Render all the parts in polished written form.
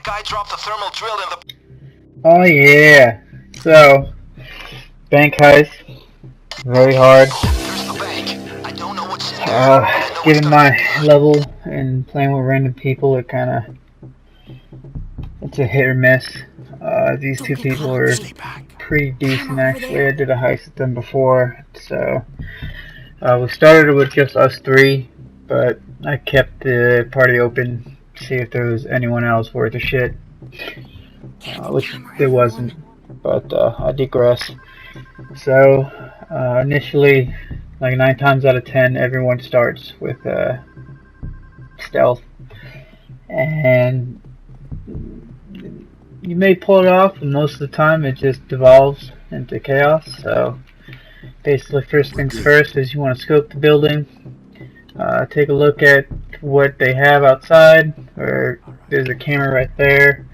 That guy dropped the thermal drill in the... Oh yeah. So, bank heist. Very hard. There's the bank. I don't know what's in there, but I know it's Given gonna my be good. level and playing with random people, it's a hit or miss. These two people are pretty decent actually. I did a heist with them before, so we started with just us three, but I kept the party open to see if there was anyone else worth a shit, which there wasn't, but I digress. So initially, like 9 times out of 10, everyone starts with stealth, and you may pull it off, but most of the time it just devolves into chaos. So basically, first things first is you want to scope the building, take a look at what they have outside, or there's a camera right there.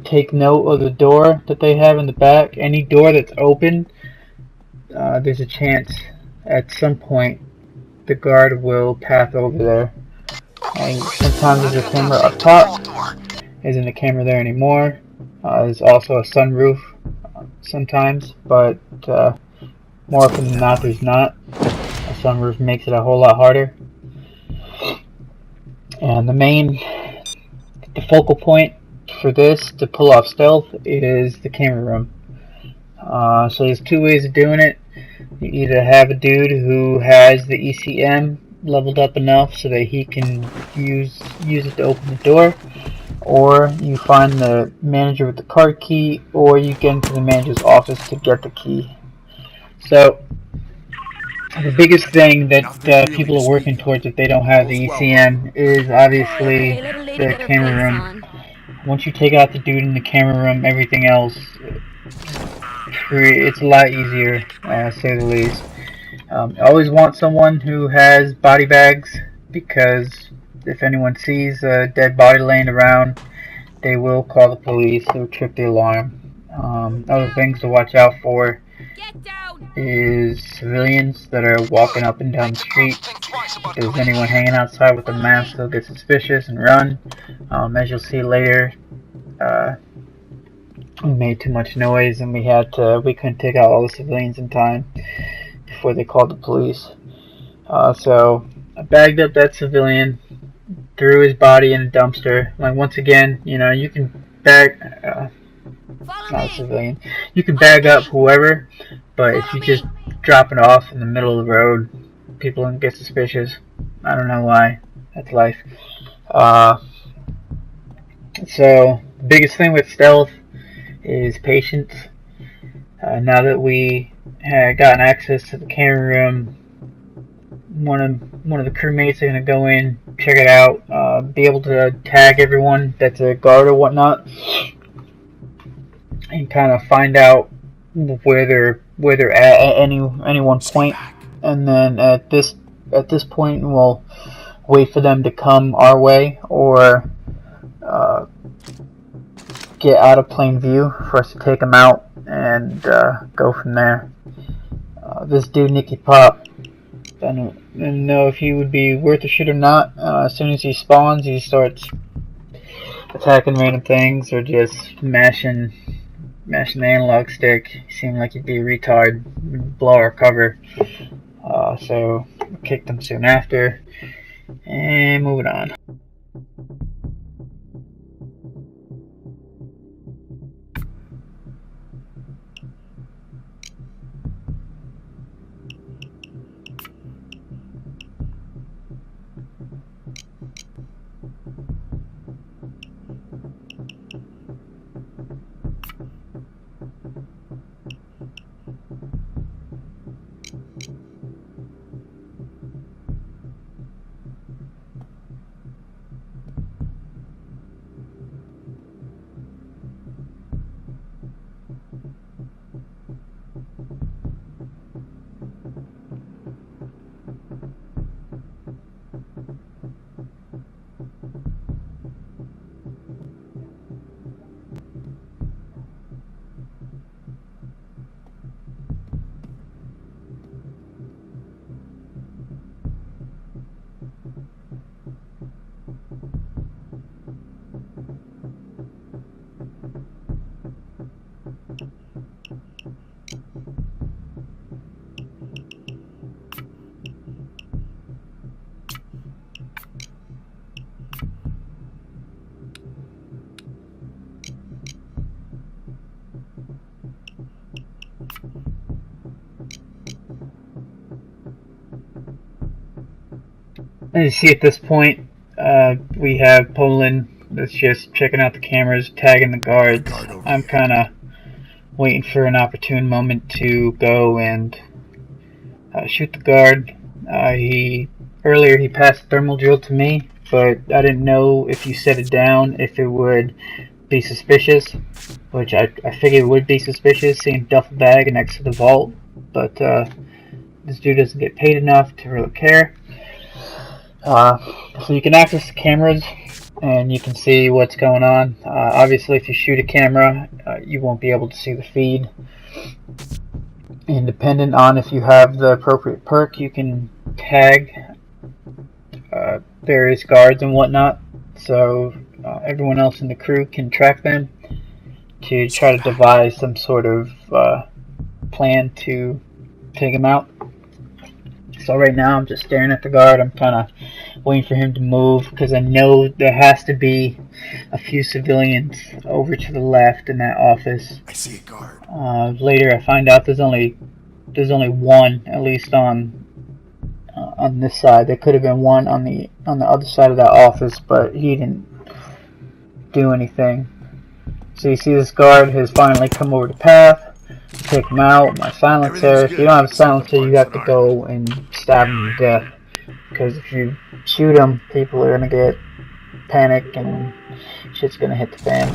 Take note of the door that they have in the back. Any door that's open, there's a chance at some point the guard will path over there. Sometimes there's a camera up top. Isn't a camera there anymore. There's also a sunroof sometimes, but more often than not there's not. A sunroof makes it a whole lot harder. And the focal point for this to pull off stealth is the camera room. So there's two ways of doing it. You either have a dude who has the ECM leveled up enough so that he can use it to open the door, or you find the manager with the card key, or you get into the manager's office to get the key. So the biggest thing that people are working towards if they don't have the ECM is obviously the camera room. Once you take out the dude in the camera room, everything else, it's a lot easier, to say the least. I always want someone who has body bags, because if anyone sees a dead body laying around, they will call the police. They'll trip the alarm. Other things to watch out for is civilians that are walking up and down the street. If there's anyone hanging outside with a mask, they'll get suspicious and run. As you'll see later, we made too much noise and we couldn't take out all the civilians in time before they called the police. So I bagged up that civilian, threw his body in a dumpster. Like, once again, you can bag, not a civilian, you can bag up whoever, but if you just drop it off in the middle of the road, people can get suspicious. I don't know why. That's life. So the biggest thing with stealth is patience. Now that we had gotten access to the camera room, one of the crewmates are gonna go in, check it out, be able to tag everyone that's a guard or whatnot, and kind of find out where they're at any one point. And then at this point, we'll wait for them to come our way, or get out of plain view for us to take them out and go from there. This dude Nicky Pop, I don't know if he would be worth a shit or not. As soon as he spawns, he starts attacking random things or just mashing the analog stick. He seemed like he'd be a retard, blow our cover. So we kicked him soon after, and moving on. As you see at this point, we have Poland that's just checking out the cameras, tagging the guards. I'm kind of waiting for an opportune moment to go and shoot the guard. Earlier he passed the thermal drill to me, but I didn't know if you set it down if it would be suspicious, which I figured it would be suspicious seeing a duffel bag next to the vault, but this dude doesn't get paid enough to really care. So you can access the cameras and you can see what's going on. Obviously if you shoot a camera, you won't be able to see the feed. And dependent on if you have the appropriate perk, you can tag various guards and whatnot, so everyone else in the crew can track them to try to devise some sort of plan to take him out. So right now I'm just staring at the guard. I'm kind of waiting for him to move because I know there has to be a few civilians over to the left in that office. I see a guard. Later I find out there's only one, at least on this side. There could have been one on the other side of that office, but he didn't do anything. So you see this guard has finally come over the path. Take him out. My silencer. If you don't have a silencer, you have to go and stab him to death. Because if you shoot him, people are gonna get panic and shit's gonna hit the fan.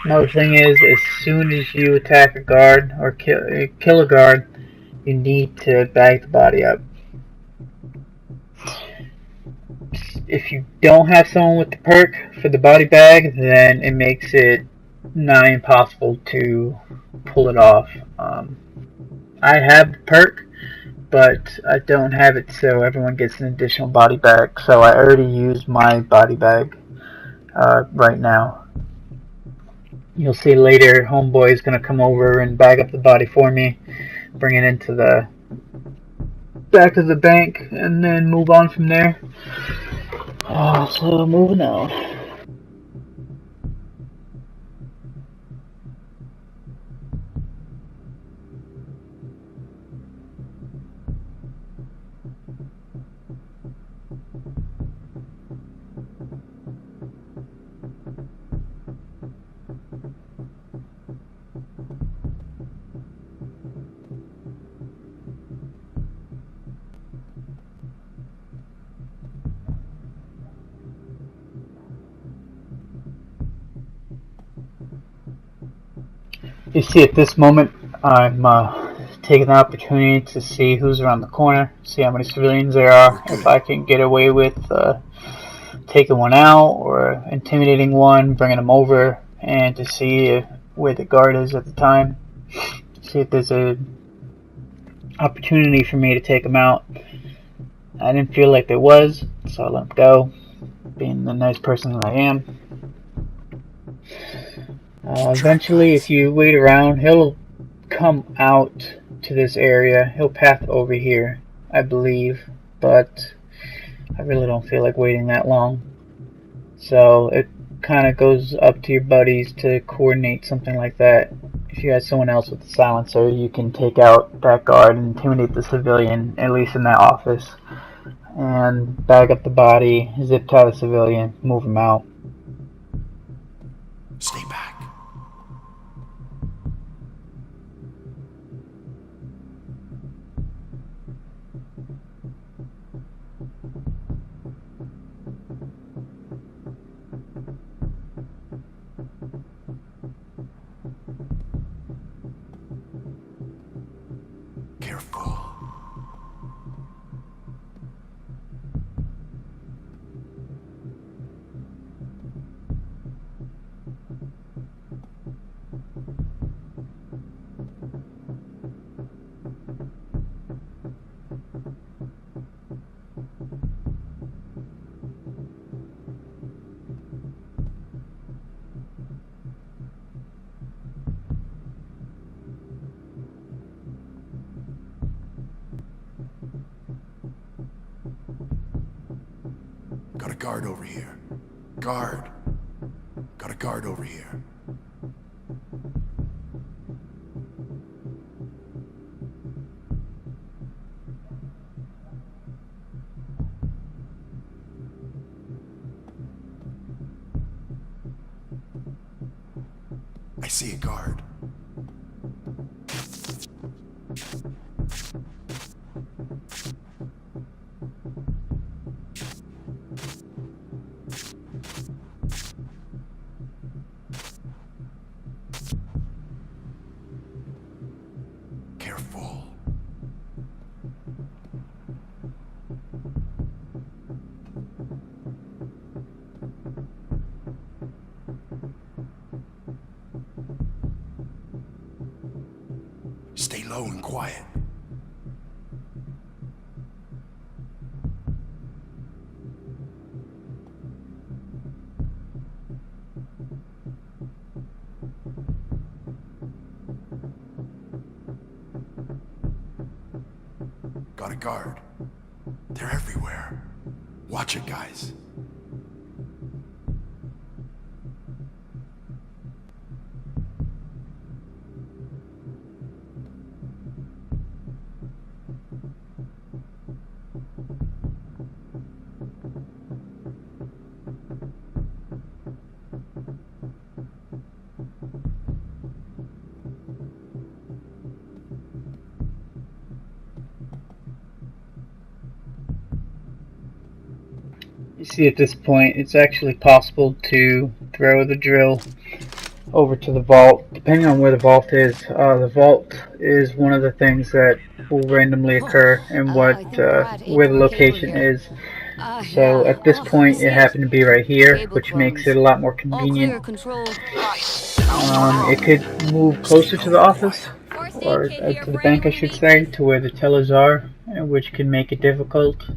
Another thing is, as soon as you attack a guard or kill a guard, you need to bag the body up. If you don't have someone with the perk for the body bag, then it makes it nigh impossible to pull it off. I have the perk, but I don't have it so everyone gets an additional body bag. So I already used my body bag right now. You'll see later, homeboy is going to come over and bag up the body for me, bring it into the back of the bank, and then move on from there. So moving on. You see at this moment, I'm taking the opportunity to see who's around the corner, see how many civilians there are, if I can get away with taking one out or intimidating one, bringing them over, and to see where the guard is at the time, see if there's a opportunity for me to take him out. I didn't feel like there was, so I let him go, being the nice person that I am. Eventually, if you wait around, he'll come out to this area. He'll path over here, I believe, but I really don't feel like waiting that long. So it kind of goes up to your buddies to coordinate something like that. If you have someone else with a silencer, you can take out that guard and intimidate the civilian, at least in that office, and bag up the body, zip tie the civilian, move him out. Stay back. Careful. Got a guard over here. Guard. Got a guard over here. I see a guard. Careful. Stay low and quiet. Got a guard. They're everywhere. Watch it, guys. You see, at this point, it's actually possible to throw the drill over to the vault, depending on where the vault is. The vault is one of the things that will randomly occur and where the location is. So at this point, it happened to be right here, which makes it a lot more convenient. It could move closer to the office, or to the bank, I should say, to where the tellers are, which can make it difficult.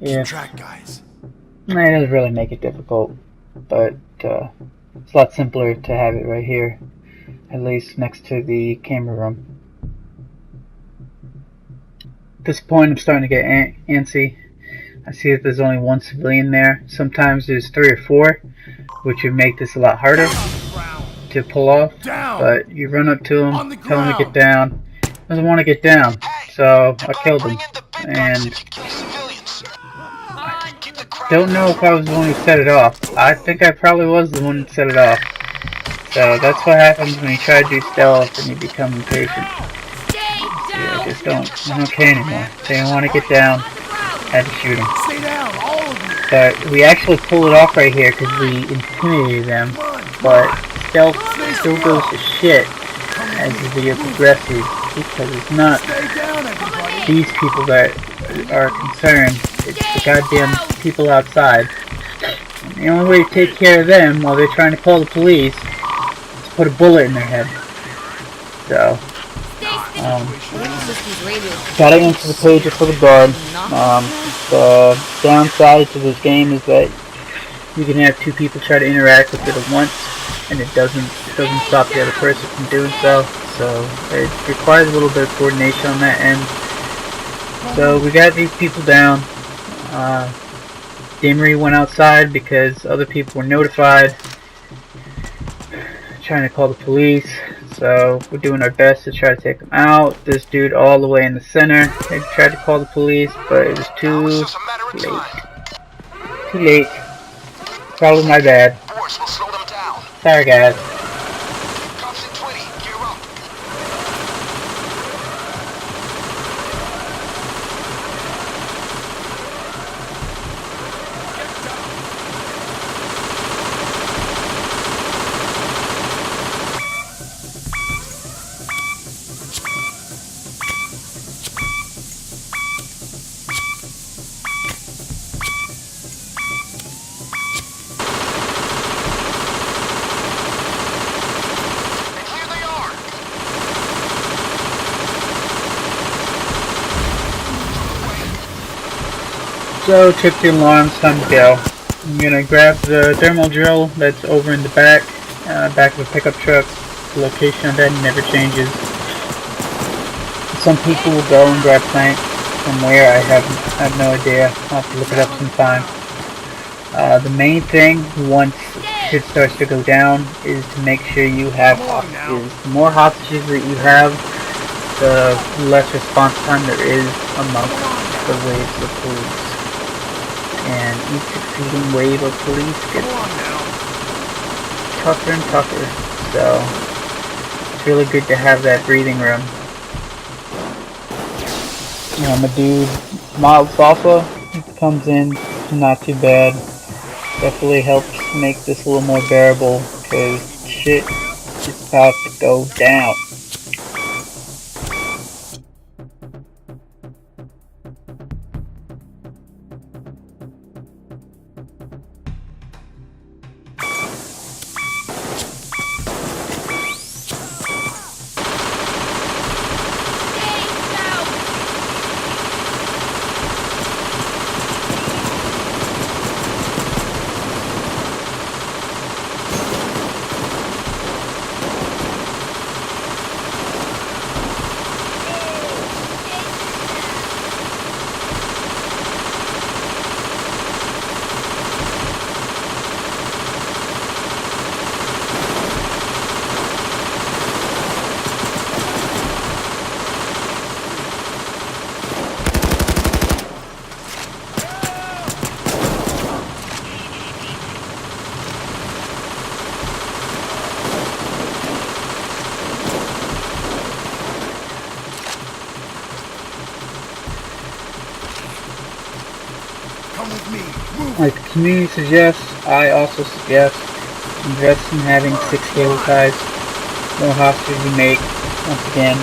Keep track, guys. It doesn't really make it difficult, but it's a lot simpler to have it right here, at least next to the camera room. At this point, I'm starting to get antsy. I see that there's only one civilian there. Sometimes there's 3 or 4, which would make this a lot harder to pull off. But you run up to him, tell him to get down. He doesn't want to get down, so I killed him. And don't know if I was the one who set it off. I think I probably was the one who set it off. So that's what happens when you try to do stealth and you become impatient. I just don't care anymore. They don't want to get down. I had to shoot him. But we actually pulled it off right here because we intimidated them. But stealth still goes to shit as the video progresses, because it's not these people that are concerned. It's the goddamn people outside. And the only way to take care of them while they're trying to call the police is to put a bullet in their head. So, gotta answer the pager for the guard. The downside to this game is that you can have 2 people try to interact with it at once, and it doesn't stop the other person from doing so. So it requires a little bit of coordination on that end. So we got these people down. Demery went outside because other people were notified, trying to call the police. So we're doing our best to try to take them out. This dude all the way in the center, they tried to call the police, but it was too late. Too late. Probably my bad. Sorry, guys. So, trip the alarms, time to go. I'm gonna grab the thermal drill that's over in the back of a pickup truck. The location of that never changes. Some people will go and grab planks from where I have no idea. I'll have to look it up sometime. The main thing once shit starts to go down is to make sure you have hostages. The more hostages that you have, the less response time there is amongst the waves of police. And each succeeding wave of police gets tougher and tougher. so it's really good to have that breathing room. You know, my dude, mild salsa, comes in not too bad. Definitely helps make this a little more bearable, because shit is about to go down. Come with me. Move. Like the community suggests, I also suggest invest in having 6 cable ties. The more hostages you make, once again,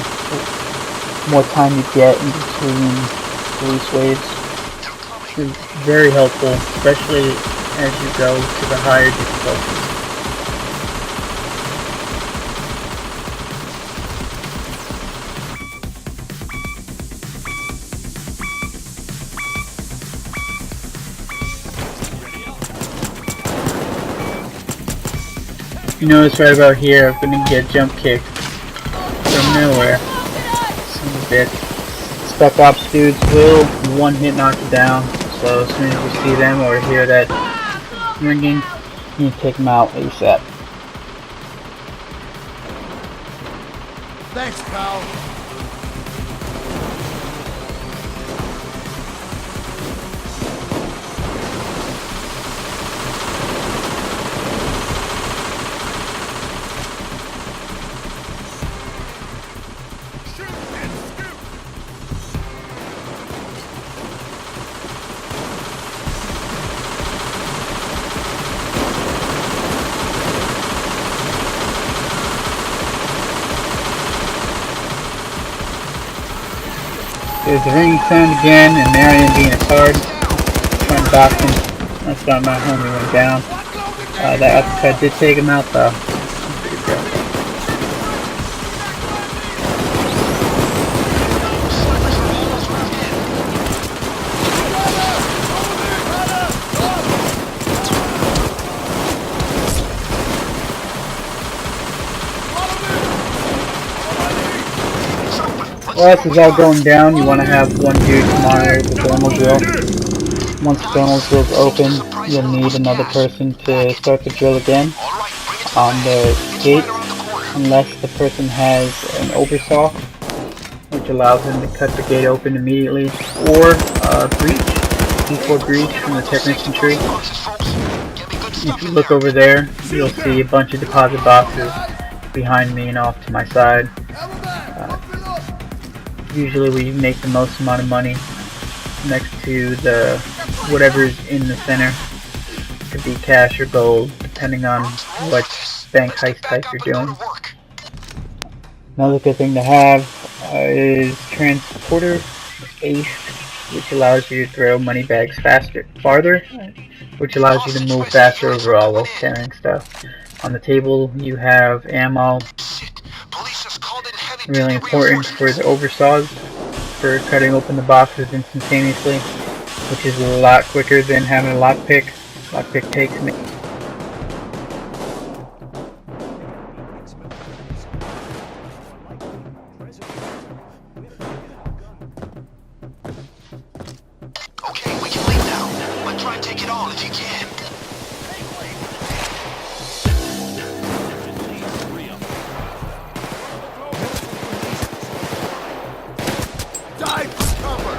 the more time you get in between police waves. It's very helpful, especially as you go to the higher difficulties. You notice right about here, I'm gonna get jump kicked from nowhere. Son of a bitch. Spec Ops dudes will one hit knock you down, so as soon as you see them or hear that ringing, you need to take them out ASAP. Thanks, pal. There's a ringing sound again, and Marion being a card, trying to dock him. That's why my homie went down. That uppercut did take him out though. Good job. While this is all going down, you want to have one dude monitor the thermal drill. Once the thermal drill is open, you'll need another person to start the drill again on the gate, unless the person has an oversaw, which allows them to cut the gate open immediately, or breach, C4 breach from the technician tree. If you look over there, you'll see a bunch of deposit boxes behind me and off to my side. Usually we make the most amount of money next to the whatever's in the center. It could be cash or gold, depending on what bank heist type you're doing. Another good thing to have is Transporter Ace, which allows you to throw money bags farther, which allows you to move faster overall while carrying stuff. On the table you have ammo. Really important for the oversaws for cutting open the boxes instantaneously, which is a lot quicker than having a lockpick. Lockpick takes me. Okay, we can leave now, but try and take it all if you can. Dive for cover.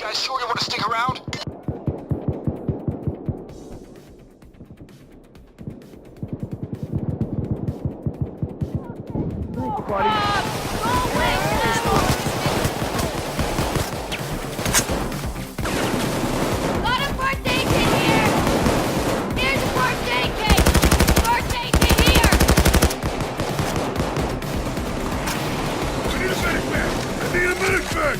guys sure you want to stick around? Got a birthday kid here! Here's a birthday cake! Birthday kid here! I need a medic bag! I need a medic bag!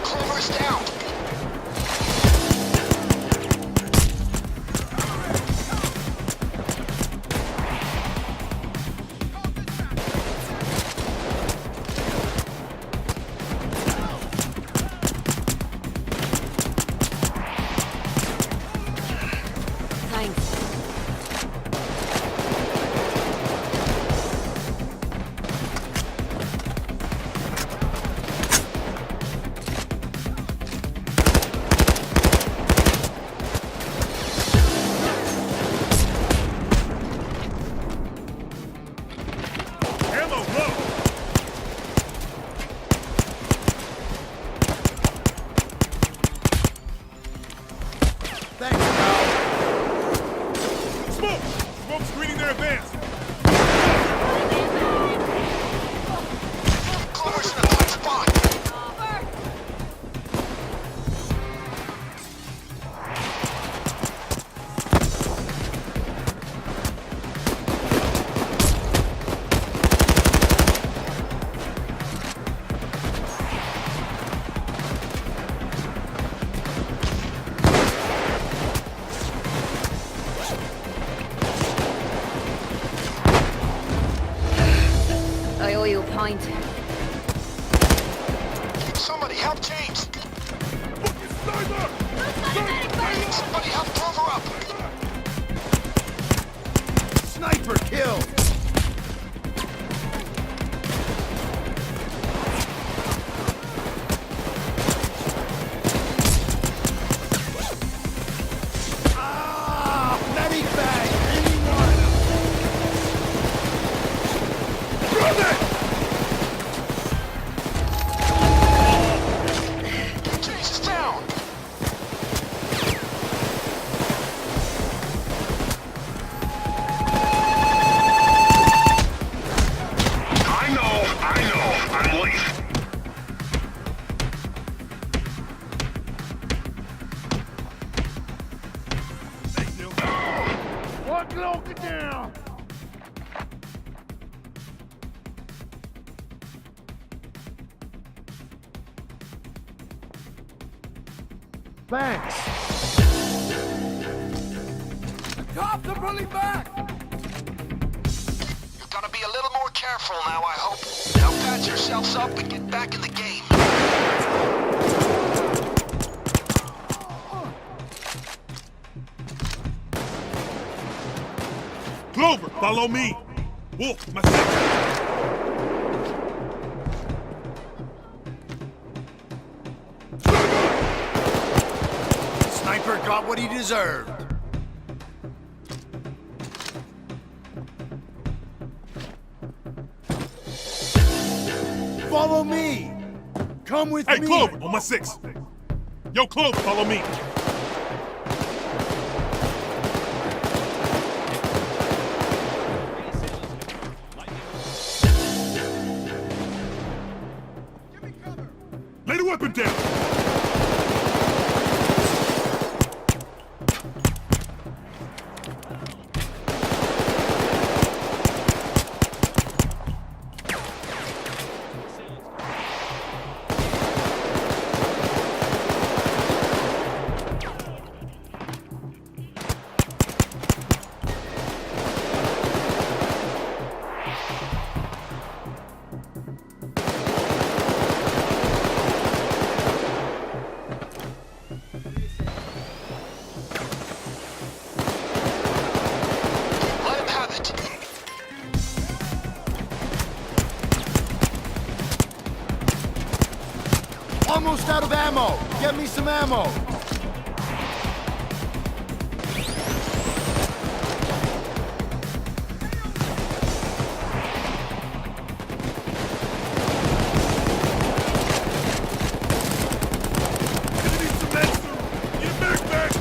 Clover's down. Thanks. Ammo, low! Thanks, pal. Smoke! Smoke screening their advance! Clover's in a tight spot. Over! I owe you a pint. Somebody help James. Fucking sniper! Who's got a medic bag? Somebody help Clover up. Sniper killed! Ah! Medic bag! Anyone! Brother! James is down. I know. I'm late. One cloak it down! Thanks! The cops are pulling back! You're gonna be a little more careful now, I hope. Now patch yourselves up and get back in the game. Clover, follow me! Wolf, my second! Sniper got what he deserved. Follow me! Come with Hey, me! Clover, on my 6. Yo, Clover, follow me. Lay the weapon down. Let him have it. Almost out of ammo! Get me some ammo! Enemy cement. Get back.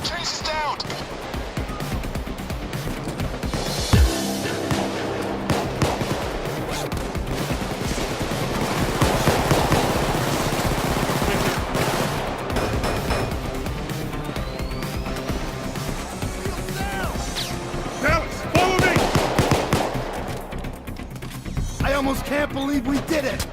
Chase is down. Dallas, follow me. I almost can't believe we did it!